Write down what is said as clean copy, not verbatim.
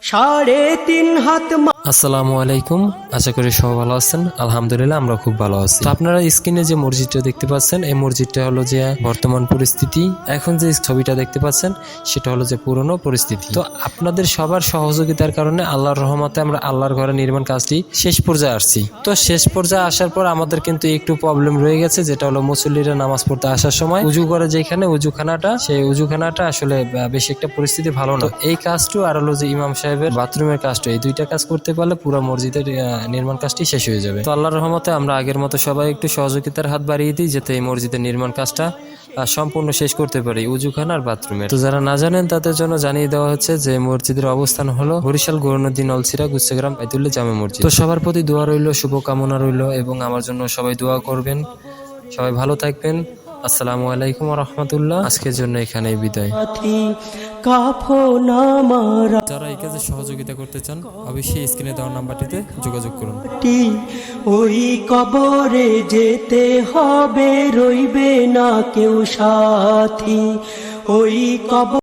3.5 হাত। আসসালামু আলাইকুম, আশা করি সবাই ভালো আছেন। আলহামদুলিল্লাহ আমরা খুব ভালো আছি। তো আপনারা স্ক্রিনে যে মসজিদটা দেখতে পাচ্ছেন, এই মসজিদটা হলো যে বর্তমান পরিস্থিতি। এখন যে ছবিটা দেখতে পাচ্ছেন সেটা হলো যে পুরনো পরিস্থিতি। তো আপনাদের সবার সহযোগিতার কারণে আল্লাহর রহমতে আমরা আল্লাহর ঘরের নির্মাণ কাজটি শেষ পর্যায়ে আসছি। তো শেষ পর্যায়ে আসার পর আমাদের কিন্তু একটু প্রবলেম রয়ে গেছে, যেটা হলো মুসল্লিরা নামাজ পড়তে আসার সময় উজু করে যেখানে উজুখানাটা, সেই উজুখানাটা আসলে বেশি একটা পরিস্থিতি ভালো না। এই কাজটা আর হলো যে ইমাম সাহেবের বাথরুমের কাজটা, এই দুইটা কাজ করতে পারলে পুরো মসজিদের নির্মাণ কাজটি শেষ হয়ে যাবে। তো আল্লাহর রহমতে আমরা আগের মতো সবাই একটু সহযোগিতার হাত বাড়িয়ে দিই, যাতে এই মসজিদের নির্মাণ কাজটা সম্পূর্ণ শেষ করতে পারি, উজুখানা আর বাথরুমের। তো যারা না জানেন তাদের জন্য জানিয়ে দেওয়া হচ্ছে যে মসজিদের অবস্থান হলো বরিশাল গৌরনদী নলছিরা গুচ্ছগ্রাম বাইতুল্লাহ জামে মসজিদ। তো সবার প্রতি দোয়া রইল, শুভকামনা রইল, এবং আমার জন্য সবাই দোয়া করবেন। সবাই ভালো থাকবেন। আসসালামু আলাইকুম ওয়া রাহমাতুল্লাহ। আজকের জন্য এখানেই বিদায়। যারা এই কাজে সহযোগিতা করতে চান অবশ্যই স্ক্রিনে দেওয়া নাম্বারটিতে যোগাযোগ করুন। ওই কবরে যেতে হবে, রইবে না কেউ সাথী। ওই কবর